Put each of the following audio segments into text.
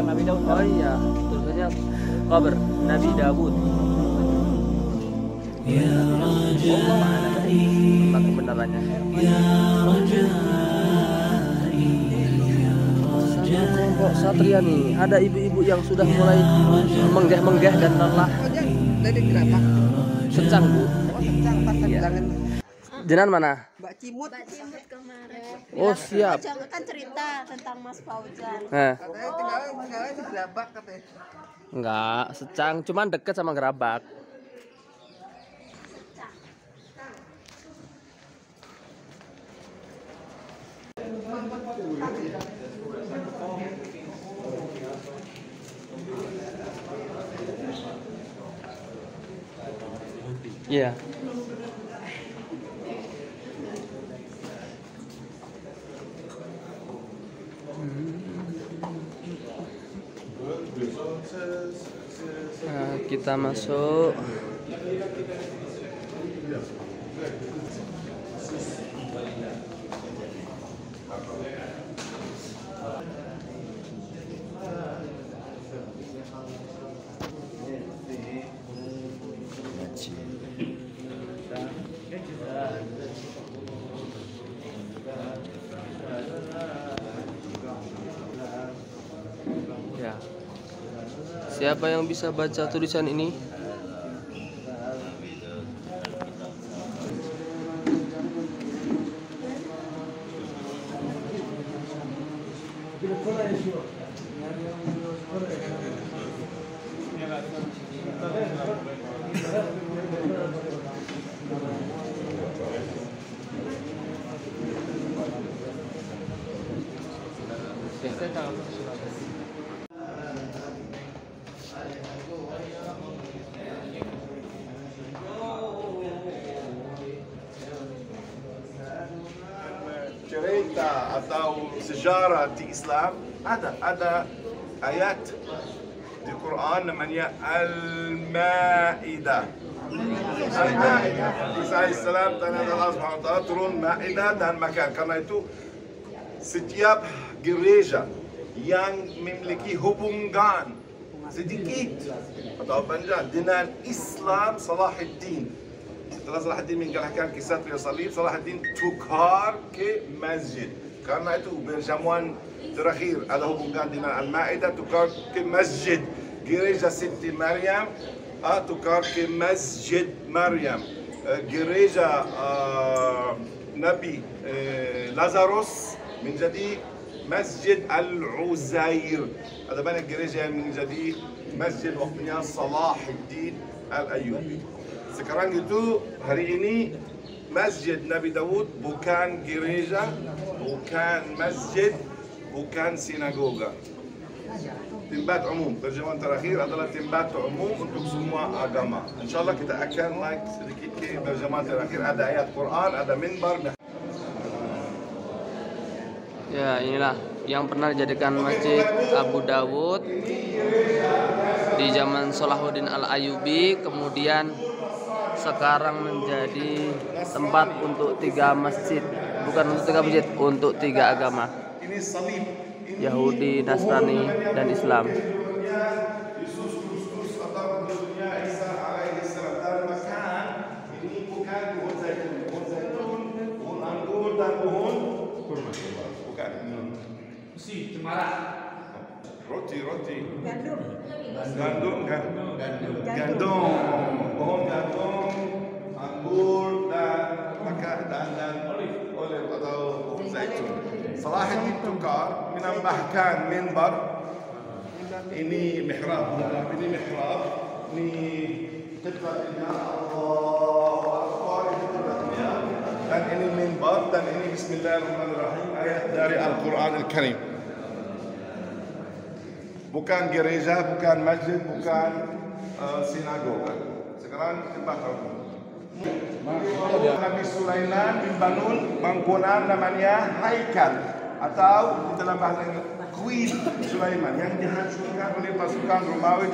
Nabi Daud. Oh iya, tulisannya kabar Nabi Daud. Allah tentang kebenarannya. Kelompok satria nih, ada ibu-ibu yang sudah mulai menggeh-menggeh dan lelah. Secang, Bu. Iya. Jenan mana? Mbak Cimut kemarin. Oh siap. Kan cerita tentang Mas Fauzan. katanya tinggalnya di Gerabak katanya. Enggak, Secang, cuman deket sama Gerabak. Iya. Nah, kita masuk. Ya. Siapa yang bisa baca tulisan ini? cerita atau sejarah di Islam ada ayat di Quran namanya Al-Ma'idah. Al-Ma'idah. Isa alaihissalam tanya Allah Subhanahu wa taala turun Ma'idah dan makan. Karena itu setiap gereja yang memiliki hubungan sedikit atau panjang dengan Islam Salahuddin. Setelah Salahuddin mengalahkan kisah Tria Salib, Salahuddin tukar ke masjid. Karena itu berjamuan terakhir ada hubungan dengan Al-Ma'idah, tukar ke masjid. Gereja Siti Maryam tukar ke Masjid Maryam. Gereja Nabi Lazarus menjadi Masjid Al-Uzair. Ada banyak gereja yang menjadi masjid waktunya Salahuddin Al-Ayyubi. Sekarang itu hari ini Masjid Nabi Daud bukan gereja, bukan masjid, bukan sinagoga. Timbat umum, terjemahan terakhir adalah timbat umum untuk semua agama. InsyaAllah kita akan naik sedikit ke terjemahan terakhir. Ada ayat Quran, ada minbar. Ya, inilah yang pernah dijadikan Masjid Abu Dawud di zaman Salahuddin Al-Ayyubi, kemudian sekarang menjadi tempat untuk 3 masjid, bukan untuk 3 masjid, untuk 3 agama, Yahudi, Nasrani, dan Islam. Roti. Gandum. Gandum, pohon gandum, anggur dan olive atau pohon zaitun. Salahuddin tukar menambahkan minbar. Ini mihrab, ini qiblatnya Allahu Akbar, ini qiblatnya. Dan ini minbar dan ini Bismillahirrahmanirrahim, ayat dari Al-Quran Al-Karim. Bukan gereja, bukan masjid, bukan sinagoga. Sekarang kita bakal Nabi Sulaiman membangun bangunan namanya Haikal atau di dalam bahasa Queen Sulaiman yang dihancurkan oleh pasukan Romawi,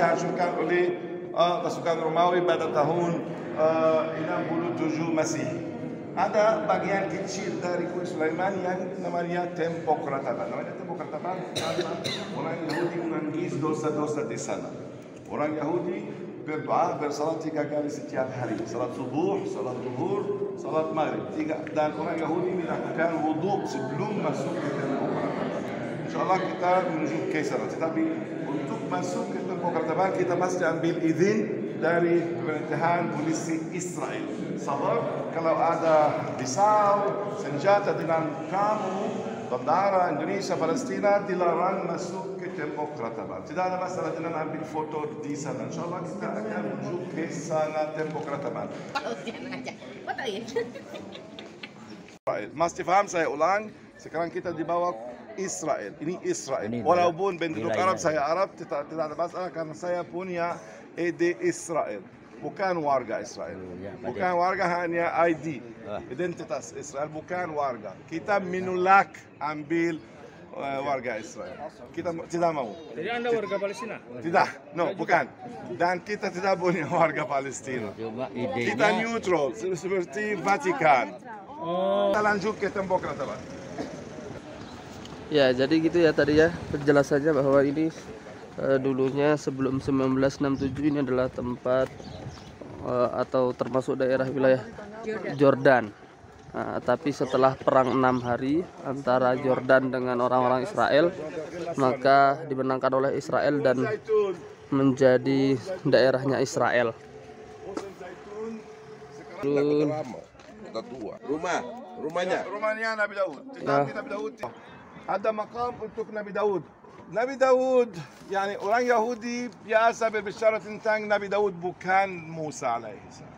pasukan Romawi pada tahun 67 Masehi. Ada bagian kecil dari Queen Sulaiman yang namanya tembok ratapan. Namanya tembok ratapan karena orang Yahudi menangis dosa-dosa di sana. Orang Yahudi berdoa, bersalat 3 kali setiap hari. Salat subuh, salat zuhur, salat maghrib. Dan orang Yahudi melakukan wudu sebelum masuk ke tembok ratapan. InsyaAllah kita menuju ke sana. Tetapi untuk masuk ke tembok ratapan kita mesti ambil izin dari pemerintahan polisi Israel. Sebab kalau ada pisau, senjata dengan kamu, tentara Indonesia, Palestina dilarang masuk ke tembok ratapan. Tidak ada masalah dengan ambil foto di sana. InsyaAllah kita akan menuju ke sana tembok ratapan. Mesti faham, saya ulang. Sekarang kita di bawah Israel. Ini Israel. Walaupun penduduk Arab, saya Arab, tidak ada masalah karena saya punya ID Israel. Bukan warga Israel. Bukan warga, hanya ID. Identitas Israel, bukan warga. Kita menolak ambil warga Israel. Kita tidak mau. Jadi Anda warga Palestina? Tidak, no, bukan. Dan kita tidak punya warga Palestina. Kita neutral, seperti Vatikan. Kita lanjut ke tembok ratapan. Ya, jadi gitu ya tadi ya penjelasannya bahwa ini dulunya sebelum 1967 ini adalah tempat atau termasuk daerah wilayah Jordan. Nah, tapi setelah perang 6 hari antara Jordan dengan orang-orang Israel, maka dimenangkan oleh Israel dan menjadi daerahnya Israel. Rumahnya Nabi Daud. Tetapi Nabi Daud ada makam untuk Nabi Daud. Nabi Daud, yani orang Yahudi biasa berbicara tentang Nabi Daud bukan Musa alaihissalam.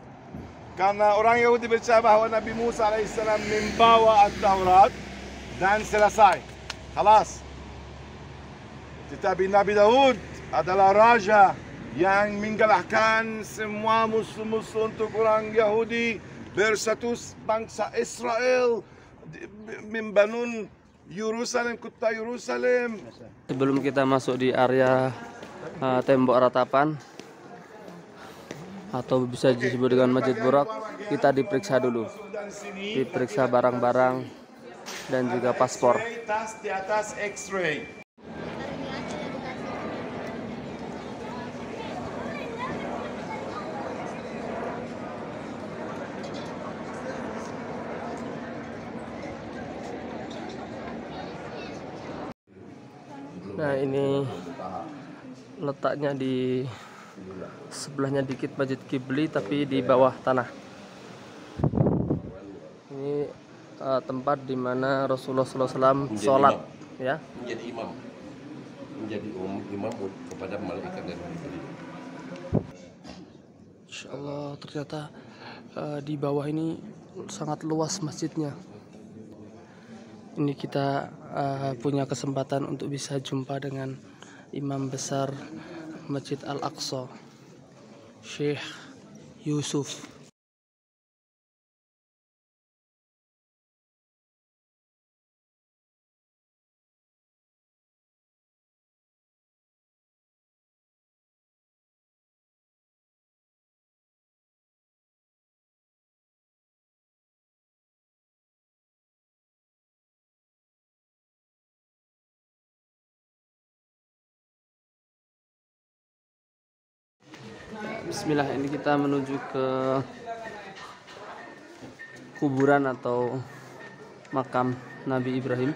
Karena orang Yahudi berbicara bahwa Nabi Musa alaihissalam membawa At-Taurat dan selesai. Halas. Tetapi Nabi Daud adalah raja yang mengalahkan semua musuh-musuh untuk orang Yahudi, bersatu bangsa Israel, membangun Yerusalem, kota Yerusalem. Sebelum kita masuk di area tembok ratapan atau bisa disebut dengan Masjid Burak, kita diperiksa dulu. Diperiksa barang-barang dan juga paspor. Tas di atas X-ray. Nah, ini letaknya di sebelahnya dikit Masjid Qibli tapi di bawah tanah. Ini tempat di mana Rasulullah SAW sholat, ya. Menjadi imam kepada malaikat dan Jibril. Insya Allah ternyata di bawah ini sangat luas masjidnya. Ini kita punya kesempatan untuk bisa jumpa dengan Imam Besar Masjid Al-Aqsa, Syekh Yusuf. Bismillah, ini kita menuju ke kuburan atau makam Nabi Ibrahim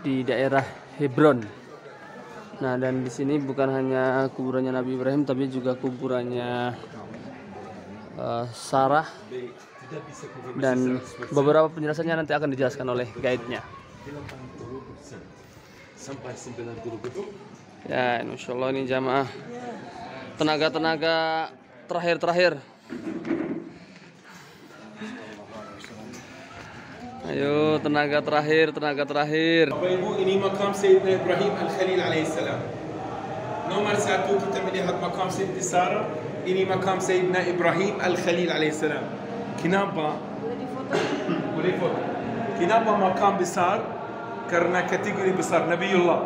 di daerah Hebron. Nah, dan di sini bukan hanya kuburannya Nabi Ibrahim tapi juga kuburannya Sarah, dan beberapa penjelasannya nanti akan dijelaskan oleh guide-nya. Ya, insya Allah ini jamaah tenaga-tenaga terakhir. Ayo, tenaga terakhir. Bapak Ibu, ini makam Sayyidina Ibrahim Al-Khalil alaihissalam. Nomor 1 kita melihat makam Sayyidina Sarah. Ini makam Sayyidina Ibrahim Al-Khalil alaihissalam. Kenapa? Kenapa makam besar karena kategori besar Nabiullah.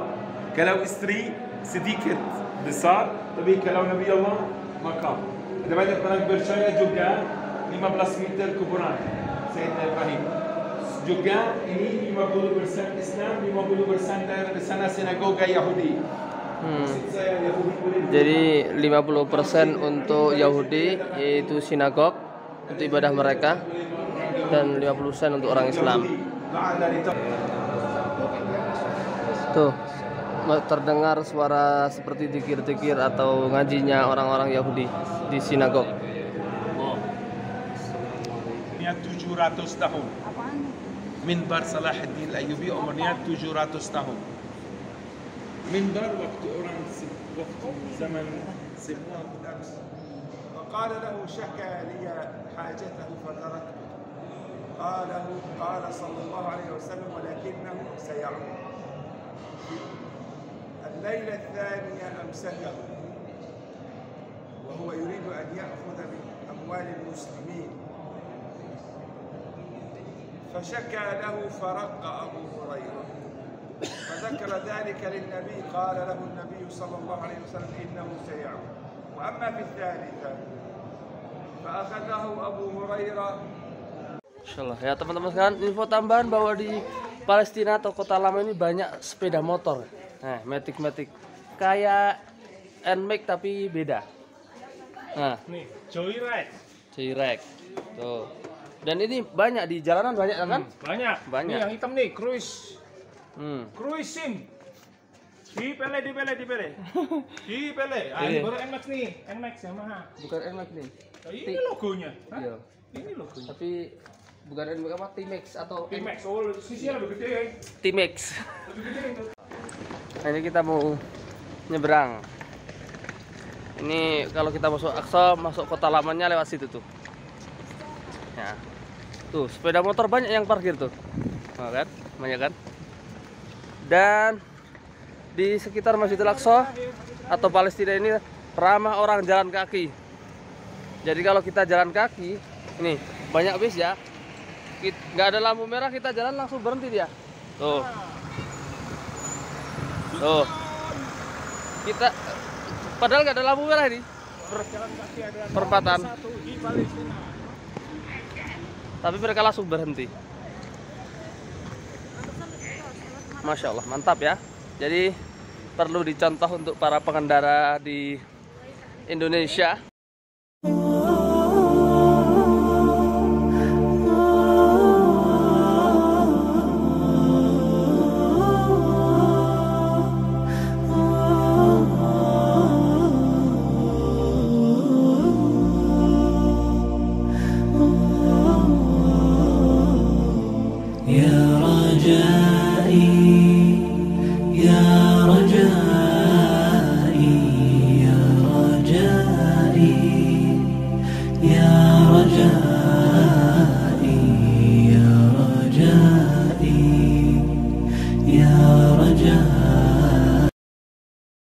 Kalau istri sedikit besar, tapi kalau Nabiullah makam. Ada banyak orang percaya juga 15 meter kuburan Sayyidina Ibrahim. Juga ini 50% Islam, 50% dari sana sinagoga Yahudi. Maksud saya Yahudi boleh. Jadi 50% untuk Yahudi yaitu sinagog untuk ibadah mereka dan 50% untuk orang Islam. Tuh, terdengar suara seperti dikir-dikir atau ngajinya orang-orang Yahudi di sinagog. 700 tahun. Minbar Salahuddin Al-Ayyubi umurnya 700 tahun. Minbar waktu orang waktu zaman Sibuan Qudams. فقال له شكى لي حاجته فتركته قال صلى الله عليه وسلم ولكنه سيعود. الليلة الثانية أمسكه وهو يريد أن يأخذ من أموال المسلمين فشكى له فرق أبو هريرة فذكر ذلك للنبي قال له النبي صلى الله عليه وسلم إنه سيعود. وأما في الثالثة فأخذه أبو هريرة. Insyaallah ya teman-teman sekalian, info tambahan bahwa di Palestina atau kota lama ini banyak sepeda motor. Nah, matic kayak NMAX tapi beda. Nah, Nih, Joyride. Joyride. Tuh. Dan ini banyak di jalanan banyak kan? Banyak. Banyak. Nih yang hitam nih, cruise. Hmm. Cruising. Dipele. Ah, Iya. ini baru NMAX nih, NMAX Yamaha. Bukan NMAX nih. Oh, ini logonya. Hah? Iya. Ini logonya. Tapi bukan NMAX apa? T-Max atau T-Max. Oh, sisinya lebih gede. T-Max. Lebih gede itu. Nah, ini kita mau nyebrang. Ini kalau kita masuk Aqsa, masuk kota lamanya lewat situ tuh. Ya. Tuh, sepeda motor banyak yang parkir tuh. Nah, kan? Banyak kan? Dan di sekitar Masjidil Aqsa atau Palestina ini ramah orang jalan kaki. Jadi kalau kita jalan kaki, ini banyak bis ya. Nggak ada lampu merah, kita jalan langsung berhenti dia. Tuh. Tuh. Kita padahal nggak ada lampu merah ini. Berjalan kaki adalah Perempatan. satu di Palestina. Tapi mereka langsung berhenti. Masya Allah, mantap ya. Jadi perlu dicontoh untuk para pengendara di Indonesia.